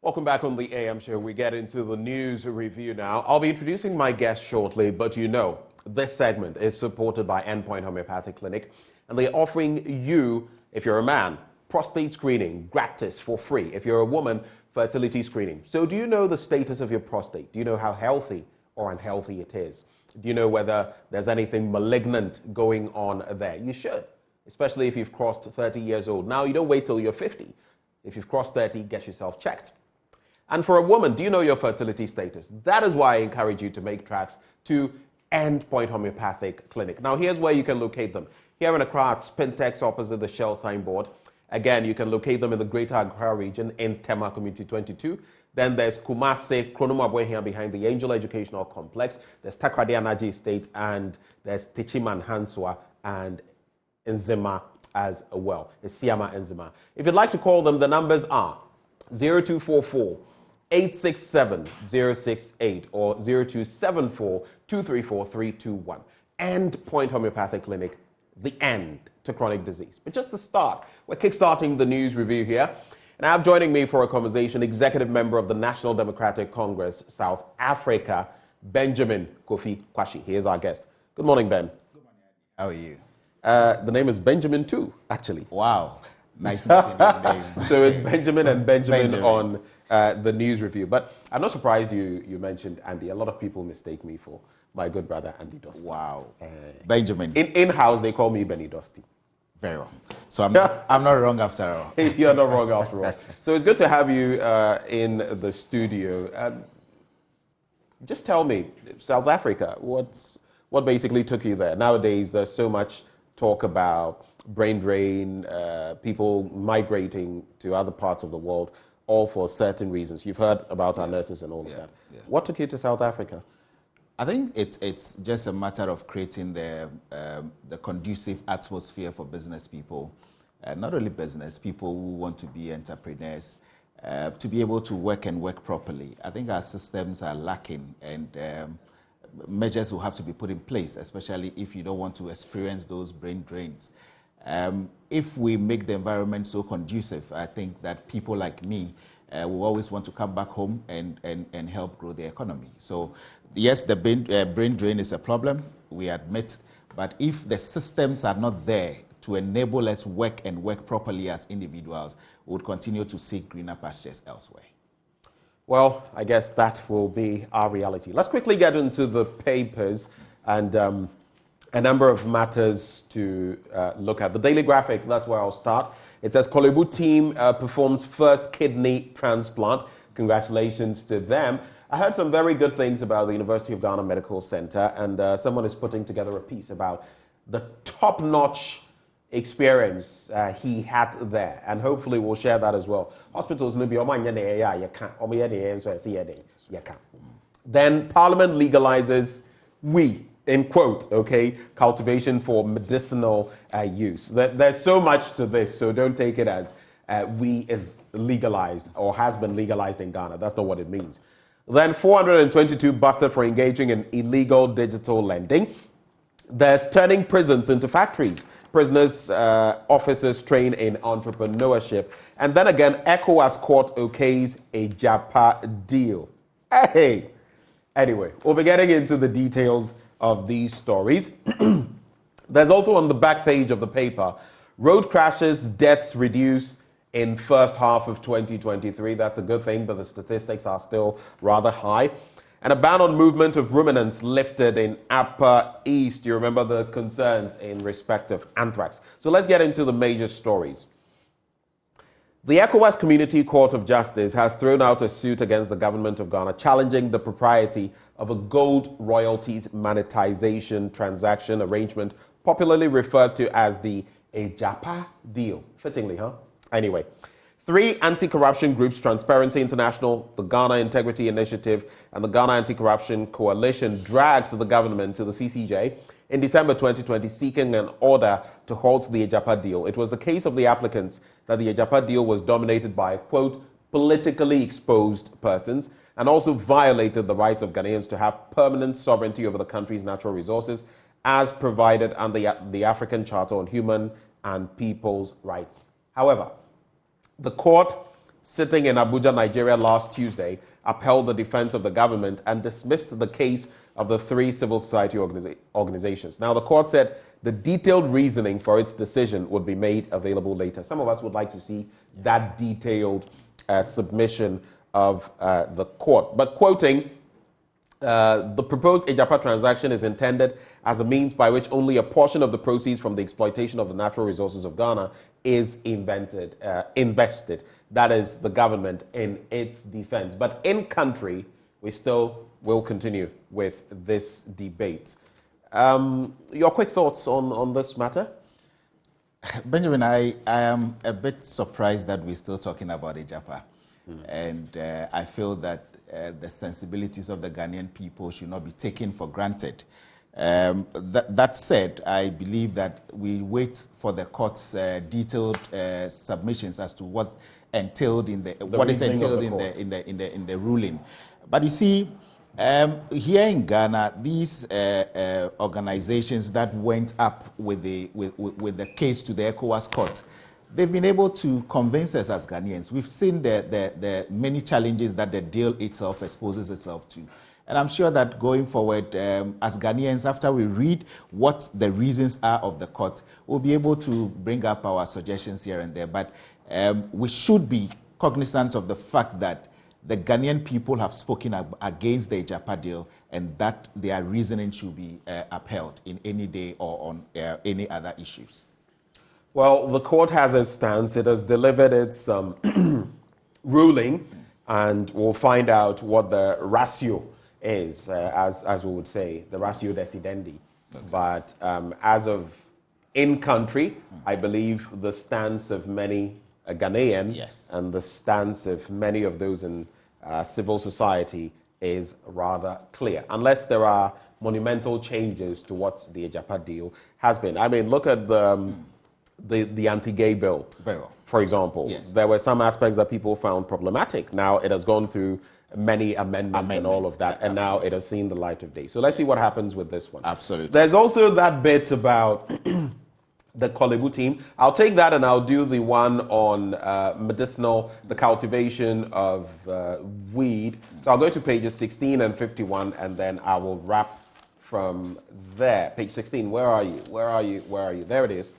Welcome back on the AM show. We get into the news review now. I'll be introducing my guest shortly, but this segment is supported by Endpoint Homeopathic Clinic, and they're offering you, if you're a man, prostate screening gratis for free. If you're a woman, fertility screening. So do you know the status of your prostate? Do you know how healthy or unhealthy it is? Do you know whether there's anything malignant going on there? You should, especially if you've crossed 30 years old. Now, you don't wait till you're 50. If you've crossed 30, get yourself checked. And for a woman, do you know your fertility status? That is why I encourage you to make tracks to Endpoint Homeopathic Clinic. Now, here's where you can locate them. Here in Accra, at Spintex opposite the Shell signboard. Again, you can locate them in the Greater Accra region in Tema Community 22. Then there's Kumasi, Kronomabwe here behind the Angel Educational Complex. There's Takrady Anaji Estate, and there's Tichiman Hanswa and Nzema as well. It's Siama Nzema. If you'd like to call them, the numbers are 0244 867 068 or 0274 234 321. Endpoint Homeopathic Clinic, the end to chronic disease. But just the start. We're kickstarting the news review here. And I have joining me for a conversation, executive member of the National Democratic Congress, South Africa, Benjamin Kofi Quashie. He is our guest. Good morning, Ben. Good morning. How are you? The name is Benjamin too, actually. Wow. Nice meeting your name. So it's Benjamin and Benjamin on the news review. But I'm not surprised you mentioned Andy. A lot of people mistake me for my good brother, Andy Dusty. Wow. Benjamin. In-house, they call me Benny Dusty. Very wrong. So I'm not wrong after all. You're not wrong after all. So it's good to have you in the studio. Just tell me, South Africa, what basically took you there? Nowadays, there's so much talk about brain drain, people migrating to other parts of the world, all for certain reasons. You've heard about our nurses and all of that. Yeah. What took you to South Africa? I think it's just a matter of creating the conducive atmosphere for business people, not only business people who want to be entrepreneurs, to be able to work properly. I think our systems are lacking, and measures will have to be put in place, especially if you don't want to experience those brain drains. If we make the environment so conducive, I think that people like me will always want to come back home and help grow the economy. So yes, the brain drain is a problem, we admit, but if the systems are not there to enable us work properly as individuals, we would continue to seek greener pastures elsewhere. Well, I guess that will be our reality. Let's quickly get into the papers and a number of matters to look at. The Daily Graphic, that's where I'll start. It says Kolebu team performs first kidney transplant. Congratulations to them. I heard some very good things about the University of Ghana Medical Center, and someone is putting together a piece about the top-notch experience he had there, and hopefully we'll share that as well. Hospitals will be Then Parliament legalizes in quote, okay, cultivation for medicinal use. There's so much to this, so don't take it as is legalized or has been legalized in Ghana. That's not what it means. Then 422 busted for engaging in illegal digital lending. There's turning prisons into factories. Prisoners, officers train in entrepreneurship. And then again, ECOWAS court okays Agyapa deal. Hey! Anyway, we'll be getting into the details of these stories. There's also on the back page of the paper, road crashes, deaths reduced in first half of 2023. That's a good thing, but the statistics are still rather high. And a ban on movement of ruminants lifted in Upper East. You remember the concerns in respect of anthrax. So let's get into the major stories. The ECOWAS Community Court of Justice has thrown out a suit against the government of Ghana challenging the propriety of a gold royalties monetization transaction arrangement popularly referred to as the Agyapa deal. Fittingly, huh? Anyway, 3 anti-corruption groups, Transparency International, the Ghana Integrity Initiative, and the Ghana Anti-Corruption Coalition, dragged the government to the CCJ in December 2020, seeking an order to halt the Agyapa deal. It was the case of the applicants that the Agyapa deal was dominated by, quote, politically exposed persons, and also violated the rights of Ghanaians to have permanent sovereignty over the country's natural resources, as provided under the African Charter on Human and People's Rights. However, the court sitting in Abuja, Nigeria last Tuesday, upheld the defense of the government and dismissed the case of the 3 civil society organizations. Now, the court said the detailed reasoning for its decision would be made available later. Some of us would like to see that detailed submission of the court. But quoting, the proposed Agyapa transaction is intended as a means by which only a portion of the proceeds from the exploitation of the natural resources of Ghana is invested. That is the government in its defense. But in country, we still will continue with this debate. Your quick thoughts on this matter? Benjamin, I am a bit surprised that we're still talking about Agyapa. And I feel that the sensibilities of the Ghanaian people should not be taken for granted. That said, I believe that we wait for the court's detailed submissions as to what entailed in what is entailed in the ruling. But you see, here in Ghana, these organizations that went up with the case to the ECOWAS court, they've been able to convince us as Ghanaians. We've seen the many challenges that the deal itself exposes itself to. And I'm sure that going forward, as Ghanaians, after we read what the reasons are of the court, we'll be able to bring up our suggestions here and there. But we should be cognizant of the fact that the Ghanaian people have spoken against the Agyapa deal, and that their reasoning should be upheld in any day or on any other issues. Well, the court has its stance. It has delivered its ruling, and we'll find out what the ratio is, as we would say, the ratio decidendi. Okay. But as of in country, I believe the stance of many Ghanaian and the stance of many of those in civil society is rather clear, unless there are monumental changes to what the Agyapa deal has been. I mean, look at the anti-gay bill, for example. Yes. There were some aspects that people found problematic. Now it has gone through many amendments and all of that, and now it has seen the light of day. So let's see what happens with this one. Absolutely. There's also that bit about the Kolebu team. I'll take that and I'll do the one on the cultivation of weed. So I'll go to pages 16 and 51, and then I will wrap from there. Page 16, where are you? There it is.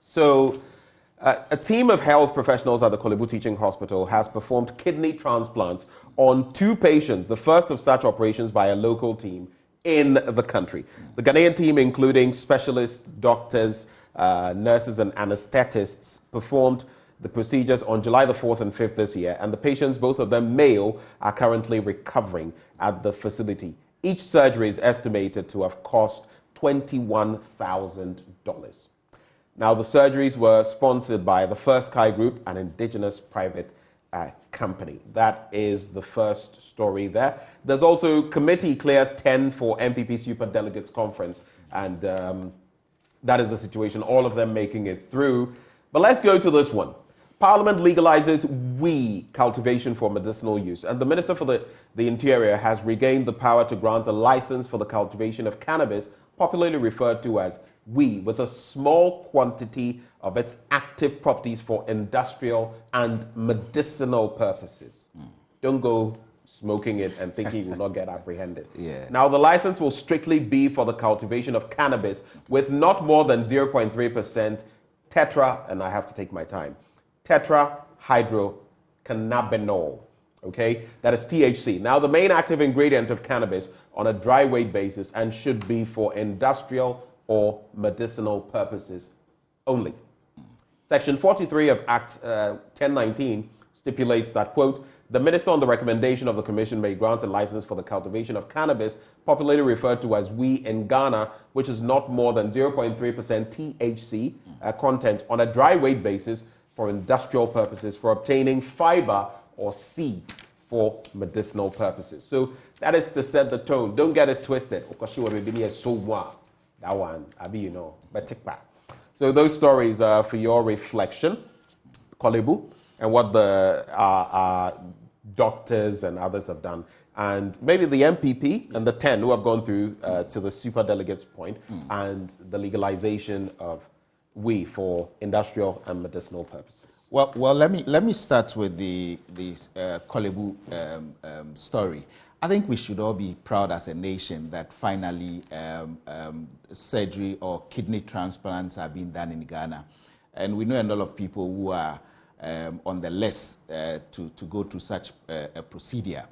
So a team of health professionals at the Kolebu Teaching Hospital has performed kidney transplants on 2 patients, the first of such operations by a local team in the country. The Ghanaian team, including specialists, doctors, nurses, and anesthetists, performed the procedures on July the 4th and 5th this year, and the patients, both of them male, are currently recovering at the facility. Each surgery is estimated to have cost $21,000. Now, the surgeries were sponsored by the First Sky Group, an indigenous private company. That is the first story there. There's also committee clears 10 for MPP Super Delegates Conference, and that is the situation, all of them making it through. But let's go to this one. Parliament legalizes weed cultivation for medicinal use, and the Minister for the Interior has regained the power to grant a license for the cultivation of cannabis, popularly referred to as weed, with a small quantity of its active properties for industrial and medicinal purposes. Don't go smoking it and thinking you will not get apprehended. Now, the license will strictly be for the cultivation of cannabis with not more than 0.3% tetra, and I have to take my time, tetrahydrocannabinol, okay? That is THC. Now, the main active ingredient of cannabis on a dry weight basis and should be for industrial or medicinal purposes only. Section 43 of Act 1019 stipulates that, quote, the minister on the recommendation of the commission may grant a license for the cultivation of cannabis, popularly referred to as weed in Ghana, which is not more than 0.3% THC content on a dry weight basis for industrial purposes for obtaining fiber or seed for medicinal purposes. So that is to set the tone. Don't get it twisted. That one, you know, but take back. So those stories are for your reflection, Kolebu, and what the doctors and others have done. And maybe the MPP and the 10 who have gone through to the super delegates point and the legalization of for industrial and medicinal purposes? Well, let me start with the Kolebu story. I think we should all be proud as a nation that finally surgery or kidney transplants are being done in Ghana. And we know a lot of people who are on the list to go through such a procedure.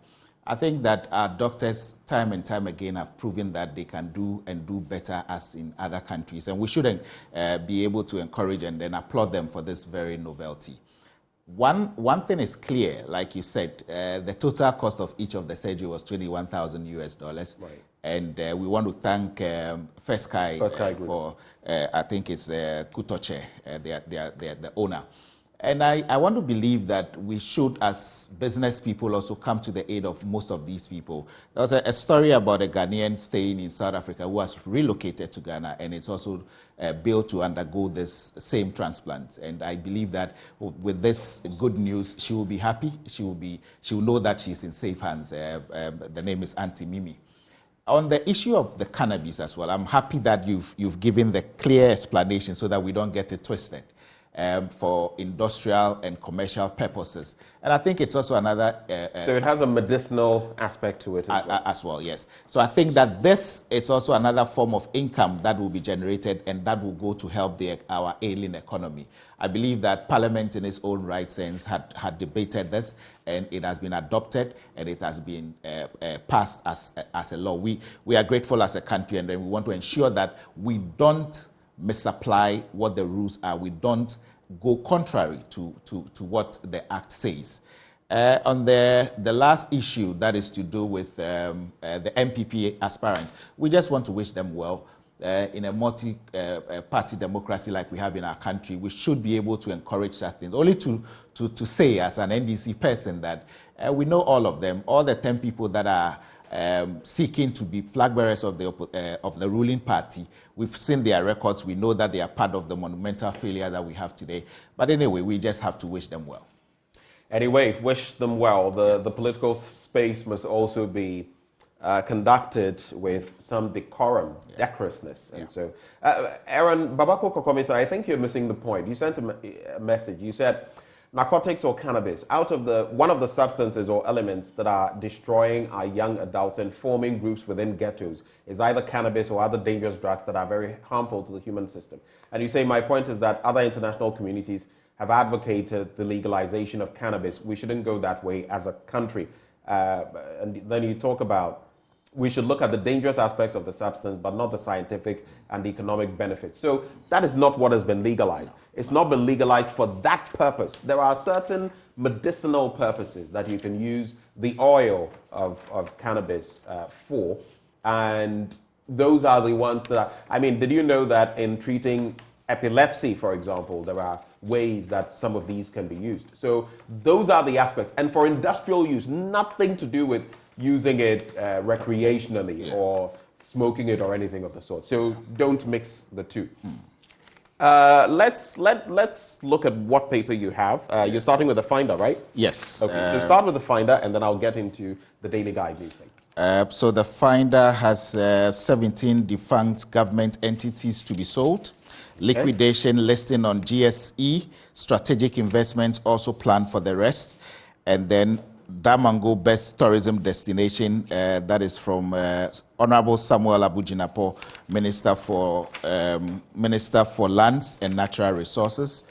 I think that our doctors time and time again have proven that they can do and do better as in other countries. And we shouldn't be able to encourage and then applaud them for this very novelty. One thing is clear, like you said, the total cost of each of the surgery was $21,000 US. Right. And we want to thank First Sky for, I think it's Kutoche, the owner. And I want to believe that we should, as business people, also come to the aid of most of these people. There was a story about a Ghanaian staying in South Africa who has relocated to Ghana, and it's also built to undergo this same transplant. And I believe that with this good news, she will be happy. She will know that she's in safe hands. The name is Auntie Mimi. On the issue of the cannabis as well, I'm happy that you've given the clear explanation so that we don't get it twisted. For industrial and commercial purposes. And I think it's also another... so it has a medicinal aspect to it as well, yes. So I think that this is also another form of income that will be generated and that will go to help our ailing economy. I believe that Parliament in its own right sense had debated this, and it has been adopted and it has been passed as a law. We are grateful as a country, and then we want to ensure that we don't misapply what the rules are. We don't go contrary to what the Act says. On the last issue that is to do with the MPP aspirant, we just want to wish them well. In a multi-party democracy like we have in our country, we should be able to encourage such things. Only to say as an NDC person that we know all of them, all the 10 people that are seeking to be flag bearers of the ruling party. We've seen their records. We know that they are part of the monumental failure that we have today. But anyway, we just have to wish them well. Anyway, wish them well. The political space must also be conducted with some decorum, decorousness. And so, Aaron, Babako Kokomi, I think you're missing the point. You sent a message. You said, narcotics or cannabis, one of the substances or elements that are destroying our young adults and forming groups within ghettos is either cannabis or other dangerous drugs that are very harmful to the human system. And you say, my point is that other international communities have advocated the legalization of cannabis. We shouldn't go that way as a country. And then you talk about we should look at the dangerous aspects of the substance, but not the scientific and the economic benefits. So that is not what has been legalized. It's not been legalized for that purpose. There are certain medicinal purposes that you can use the oil of cannabis for. And those are the ones that are, I mean, did you know that in treating epilepsy, for example, there are ways that some of these can be used? So those are the aspects. And for industrial use, nothing to do with using it recreationally or smoking it or anything of the sort. So don't mix the two. Let's look at what paper you have. You're starting with the Finder, right? Yes. Okay, so start with the Finder, and then I'll get into the Daily Guide newspaper. So the Finder has 17 defunct government entities to be sold. Liquidation listing on GSE. Strategic investments also planned for the rest. And then Damango Best Tourism Destination, that is from Honorable Samuel Abujinapo, Minister for Lands and Natural Resources.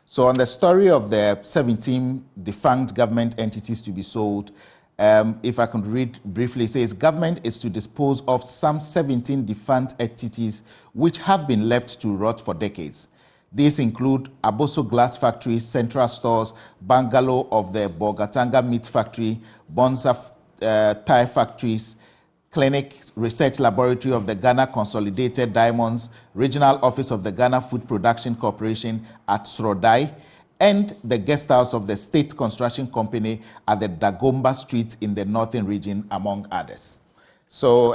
So on the story of the 17 defunct government entities to be sold, if I could read briefly, it says government is to dispose of some 17 defunct entities which have been left to rot for decades. These include Aboso Glass Factory, Central Stores, Bungalow of the Bogatanga Meat Factory, Bonza Tire Factories, Clinic Research Laboratory of the Ghana Consolidated Diamonds, Regional Office of the Ghana Food Production Corporation at Srodai, and the guest house of the State Construction Company at the Dagomba Street in the Northern Region, among others. So,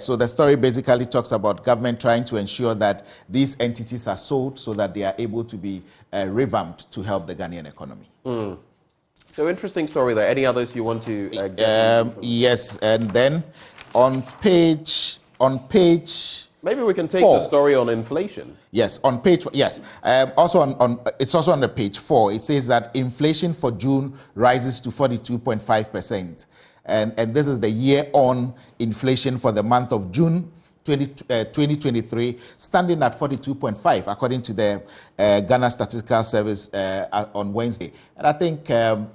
so the story basically talks about government trying to ensure that these entities are sold so that they are able to be revamped to help the Ghanaian economy. So interesting story there. Any others you want to get into? Yes, and then on page Maybe we can take 4. the story on inflation. Yes, on page, yes. Also it's also on the page 4. It says that inflation for June rises to 42.5%. And this is the year-on inflation for the month of June 2023, standing at 42.5, according to the Ghana Statistical Service on Wednesday. And I think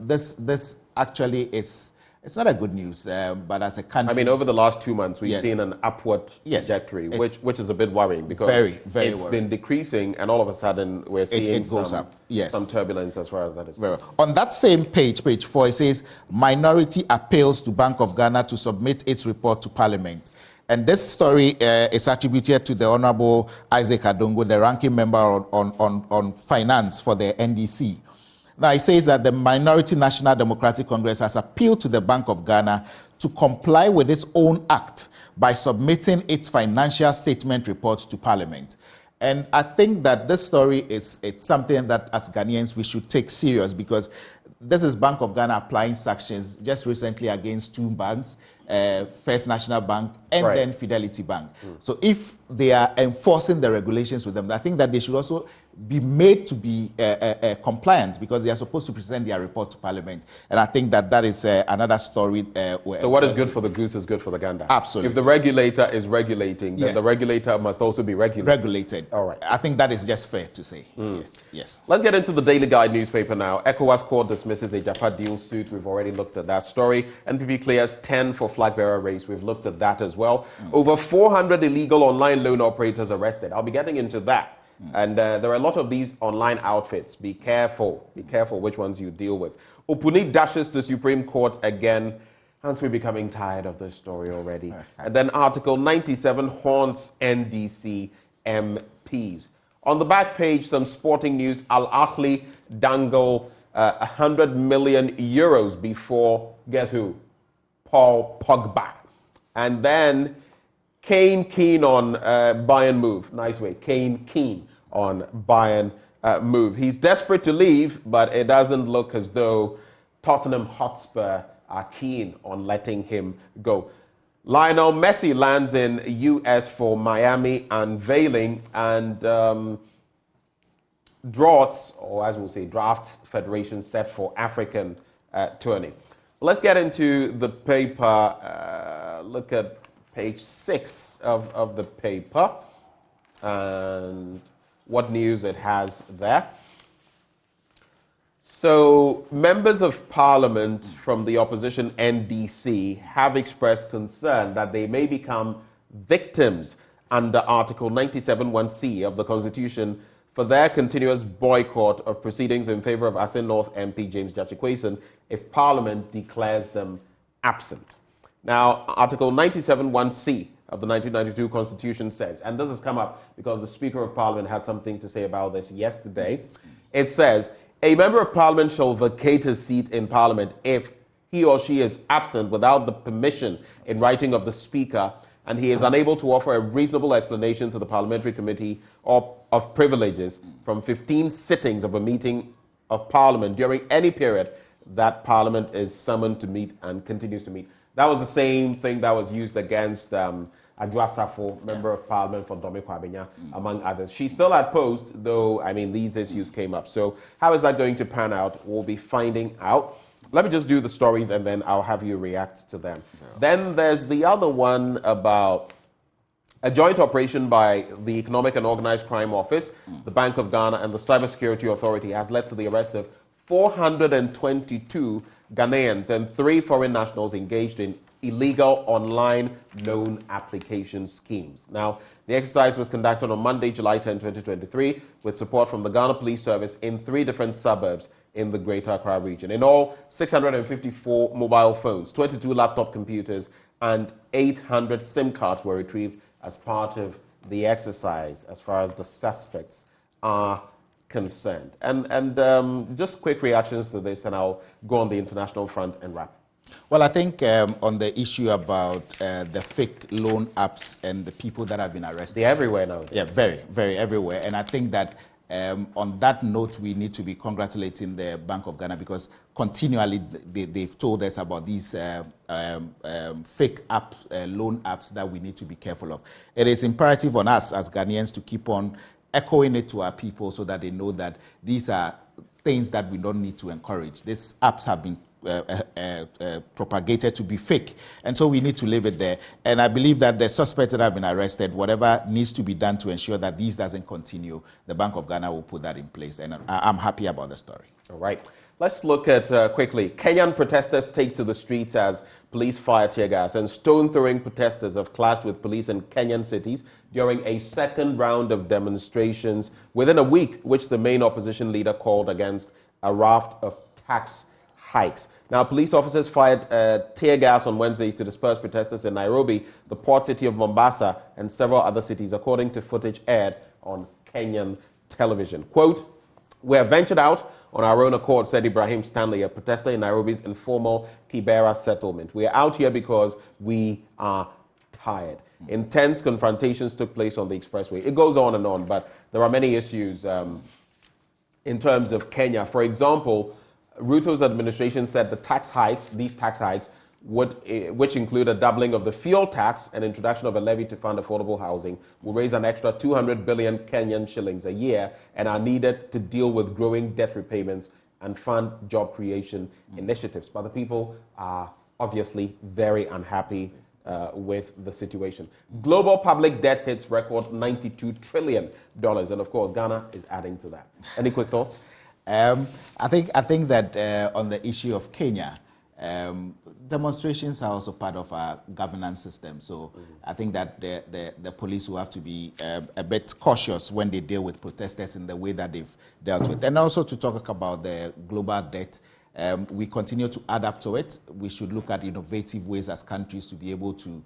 this actually is, it's not a good news, but as a country... I mean, over the last 2 months, we've Yes. seen an upward Yes. trajectory, which is a bit worrying because Very it's worrying. been decreasing, and all of a sudden we're seeing it goes up. Yes. some turbulence as far as that is Very concerned. well. On that same page 4, it says, Minority appeals to Bank of Ghana to submit its report to Parliament. And this story is attributed to the Honorable Isaac Adongo, the ranking member on finance for the NDC. Now, it says that the Minority National Democratic Congress has appealed to the Bank of Ghana to comply with its own act by submitting its financial statement report to Parliament. And I think that this story it's something that as Ghanaians we should take serious, because this is Bank of Ghana applying sanctions just recently against 2 banks, First National Bank and Right. then Fidelity Bank. So if they are enforcing the regulations with them, I think that they should also be made to be compliant, because they are supposed to present their report to Parliament. And I think that that is another story. So what is good for the goose is good for the gander. Absolutely. If the regulator is regulating, then Yes. the regulator must also be regulated. All right. I think that is just fair to say. Yes. Let's get into the Daily Guide newspaper now. ECOWAS court dismisses Agyapa deal suit. We've already looked at that story. NPP clears 10 for flag bearer race. We've looked at that as well. Over 400 illegal online loan operators arrested. I'll be getting into that. And there are a lot of these online outfits. Be careful. Be careful which ones you deal with. Upuni dashes to Supreme Court again. Aren't we becoming tired of this story already? And then Article 97 haunts NDC MPs. On the back page, some sporting news. Al Ahly dangle 100 million euros before, guess who? Paul Pogba. And then Kane keen on Bayern move. Nice way. Kane keen on Bayern move. He's desperate to leave, but it doesn't look as though Tottenham Hotspur are keen on letting him go. Lionel Messi lands in US for Miami unveiling, and drafts, or as we'll say, draft federation set for African tourney. Let's get into the paper. Look at page 6 of the paper and what news it has there. So, members of parliament from the opposition NDC have expressed concern that they may become victims under Article 97(1)(c) of the Constitution for their continuous boycott of proceedings in favor of Asin North MP James Jachikwason if Parliament declares them absent. Now, Article 97(1)(c) of the 1992 Constitution says, and this has come up because the Speaker of Parliament had something to say about this yesterday. It says, a member of Parliament shall vacate his seat in Parliament if he or she is absent without the permission in writing of the Speaker, and he is unable to offer a reasonable explanation to the Parliamentary Committee of Privileges from 15 sittings of a meeting of Parliament during any period that Parliament is summoned to meet and continues to meet. That was the same thing that was used against Agyapa, Member of Parliament for Dome Kwabenya, among others. She's still at post, though, I mean, these issues came up. So how is that going to pan out? We'll be finding out. Let me just do the stories, and then I'll have you react to them. Yeah. Then there's the other one about a joint operation by the Economic and Organized Crime Office, the Bank of Ghana, and the Cybersecurity Authority has led to the arrest of 422 Ghanaians and 3 foreign nationals engaged in illegal online loan application schemes. Now, the exercise was conducted on Monday, July 10, 2023, with support from the Ghana Police Service in 3 different suburbs in the Greater Accra region. In all, 654 mobile phones, 22 laptop computers, and 800 SIM cards were retrieved as part of the exercise as far as the suspects are concerned. And just quick reactions to this, and I'll go on the international front and wrap. Well, I think on the issue about the fake loan apps and the people that have been arrested. They're everywhere now. Yeah, very, very everywhere. And I think that On that note, we need to be congratulating the Bank of Ghana because continually they've told us about these fake apps, loan apps that we need to be careful of. It is imperative on us as Ghanaians to keep on echoing it to our people so that they know that these are things that we don't need to encourage. These apps have been propagated to be fake. And so we need to leave it there. And I believe that the suspects that have been arrested, whatever needs to be done to ensure that this doesn't continue, the Bank of Ghana will put that in place. And I'm happy about the story. All right. Let's look at quickly. Kenyan protesters take to the streets as police fire tear gas, and stone-throwing protesters have clashed with police in Kenyan cities during a second round of demonstrations within a week, which the main opposition leader called against a raft of tax hikes. Now, police officers fired tear gas on Wednesday to disperse protesters in Nairobi, the port city of Mombasa, and several other cities, according to footage aired on Kenyan television. Quote, "We have ventured out on our own accord," said Ibrahim Stanley, a protester in Nairobi's informal Kibera settlement. "We are out here because we are tired." Intense confrontations took place on the expressway. It goes on and on, but there are many issues in terms of Kenya. For example, Ruto's administration said these tax hikes, which include a doubling of the fuel tax and introduction of a levy to fund affordable housing, will raise an extra 200 billion Kenyan shillings a year and are needed to deal with growing debt repayments and fund job creation initiatives. But the people are obviously very unhappy with the situation. Global public debt hits record $92 trillion. And of course, Ghana is adding to that. Any quick thoughts? I think that on the issue of Kenya, demonstrations are also part of our governance system. So I think that the police will have to be a bit cautious when they deal with protesters in the way that they've dealt with. And also to talk about the global debt, we continue to add up to it. We should look at innovative ways as countries to be able to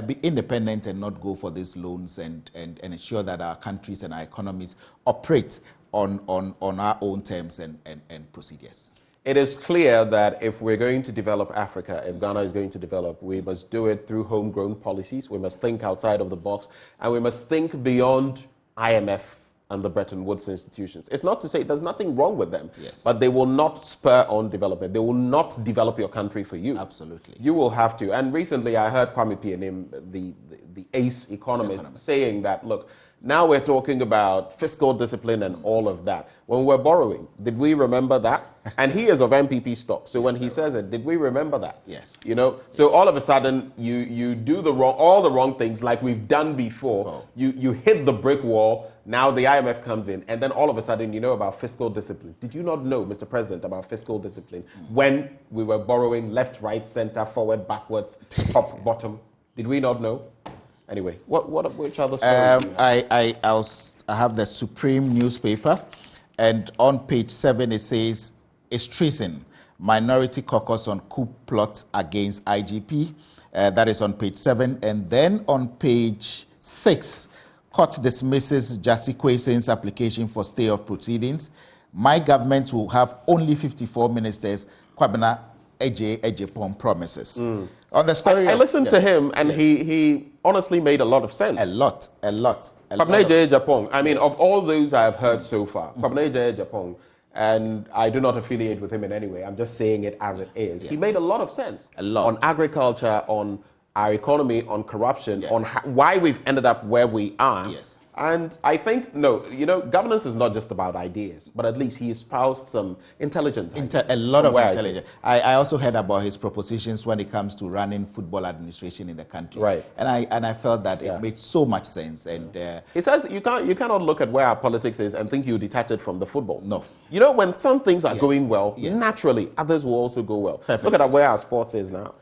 be independent and not go for these loans and ensure that our countries and our economies operate on our own terms and procedures. It is clear that if we're going to develop Africa, if Ghana is going to develop, we must do it through homegrown policies. We must think outside of the box, and we must think beyond IMF and the Bretton Woods institutions. It's not to say there's nothing wrong with them, yes, but they will not spur on development. They will not develop your country for you. Absolutely. You will have to. And recently I heard Kwame Pianim, the ace economist, saying that, look, now we're talking about fiscal discipline and all of that. When we're borrowing, did we remember that? And he is of MPP stock. So when he says it, did we remember that? Yes. You know, so all of a sudden you do all the wrong things like we've done before. You hit the brick wall. Now the IMF comes in, and then all of a sudden you know about fiscal discipline. Did you not know, Mr. President, about fiscal discipline when we were borrowing left, right, center, forward, backwards, top, bottom? Did we not know? Anyway, which other stories do you have? I have the Supreme newspaper, and on page 7 it says, "It's treason. Minority caucus on coup plot against IGP." That is on page 7. And then on page 6, court dismisses Justy Kweson's application for stay of proceedings. "My government will have only 54 ministers," Kwabena Agyapa promises. On the story, I listened to him, and he honestly made a lot of sense. A lot. Kwabena Agyapa, I mean, of all those I have heard so far, Kwabena Agyapa, and I do not affiliate with him in any way, I'm just saying it as it is. Yeah. He made a lot of sense. A lot. On agriculture, on our economy, on corruption, on why we've ended up where we are. Yes. And I think, governance is not just about ideas, but at least he espoused some intelligent ideas. A lot of intelligence. I also heard about his propositions when it comes to running football administration in the country. Right. And I felt that it made so much sense. And he says you cannot look at where our politics is and think you detach it from the football. No. You know, when some things are going well, naturally others will also go well. Perfect. Look at where our sports is now.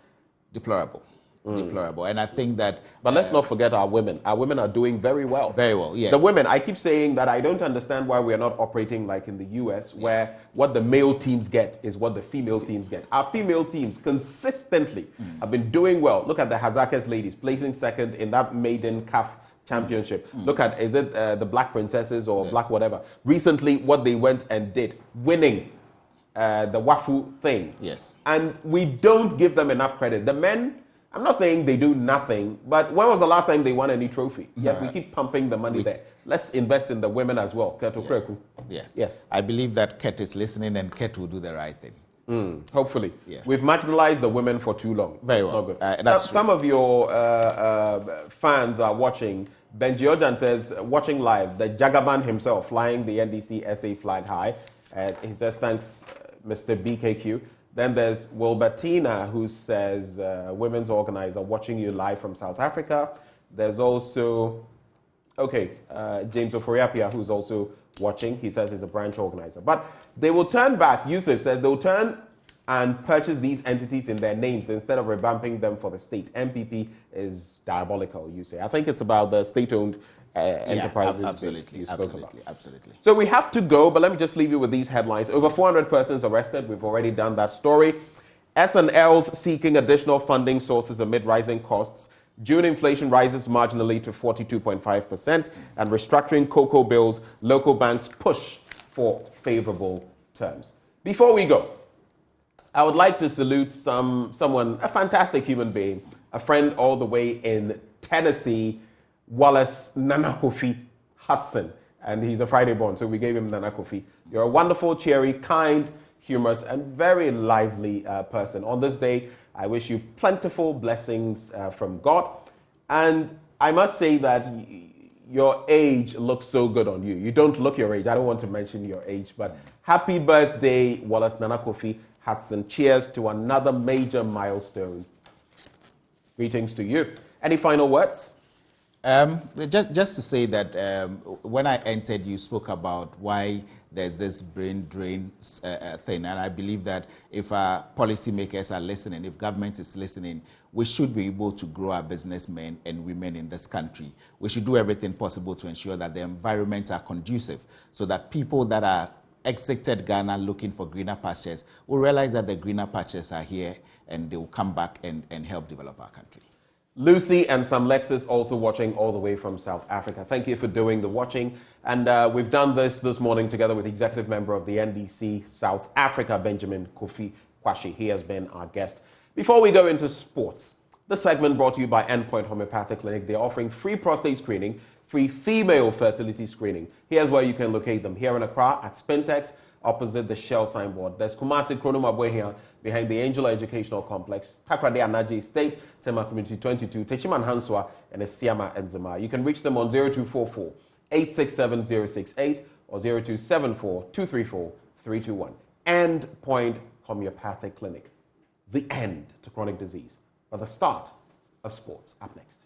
Deplorable. Deplorable. And I think that... But let's not forget our women. Our women are doing very well. Very well, yes. The women, I keep saying that I don't understand why we are not operating like in the US, where what the male teams get is what the female teams get. Our female teams consistently have been doing well. Look at the Hazakes ladies placing second in that maiden CAF championship. Look at, is it the Black Princesses or Black whatever? Recently, what they went and did, winning the Wafu thing. Yes. And we don't give them enough credit. The men... I'm not saying they do nothing, but when was the last time they won any trophy? Yet we keep pumping the money there. Let's invest in the women as well. Yes. Yes. I believe that Ket is listening and Ket will do the right thing. Hopefully. Yeah. We've marginalized the women for too long. Very It's well. not good. That's Some of your fans are watching. Benji Ojan says, watching live, the Jagaban himself flying the NDC SA flag high. He says, thanks, Mr. BKQ. Then there's Wilbertina, who says, women's organizer, watching you live from South Africa. There's also, James Oforiapia, who's also watching. He says he's a branch organizer. But they will turn back, Yusuf says, they'll turn and purchase these entities in their names instead of revamping them for the state. MPP is diabolical, you say. I think it's about the state-owned enterprises. Absolutely. So we have to go, but let me just leave you with these headlines. Over 400 persons arrested. We've already done that story. S&Ls seeking additional funding sources amid rising costs. June inflation rises marginally to 42.5%. And restructuring cocoa bills, local banks push for favorable terms. Before we go, I would like to salute someone, a fantastic human being, a friend all the way in Tennessee, Wallace Nana Kofi Hudson. And he's a Friday born, so we gave him Nana Kofi. You're a wonderful, cheery, kind, humorous, and very lively person. On this day, I wish you plentiful blessings from God. And I must say that your age looks so good on you. You don't look your age. I don't want to mention your age, but happy birthday, Wallace Nana Kofi Hudson. Cheers to another major milestone. Greetings to you. Any final words? Just to say that when I entered, you spoke about why there's this brain drain thing. And I believe that if our policymakers are listening, if government is listening, we should be able to grow our businessmen and women in this country. We should do everything possible to ensure that the environments are conducive so that people that are exited Ghana looking for greener pastures will realize that the greener pastures are here and they will come back and help develop our country. Lucy and Sam Lexus also watching all the way from South Africa. Thank you for doing the watching. And we've done this morning together with executive member of the NDC South Africa, Benjamin Kofi Quashie. He has been our guest. Before we go into sports, this segment brought to you by Endpoint Homeopathic Clinic. They're offering free prostate screening, free female fertility screening. Here's where you can locate them. Here in Accra at Spintex, opposite the Shell signboard. There's Kumasi Kronumabwe here, behind the Angel Educational Complex, Takrade Anaje Estate, Tema Community 22, Techiman Hanswa, and Esiama Enzema. You can reach them on 0244 867 068 or 0274 234 321. Endpoint Homeopathic Clinic. The end to chronic disease, but the start of sports. Up next.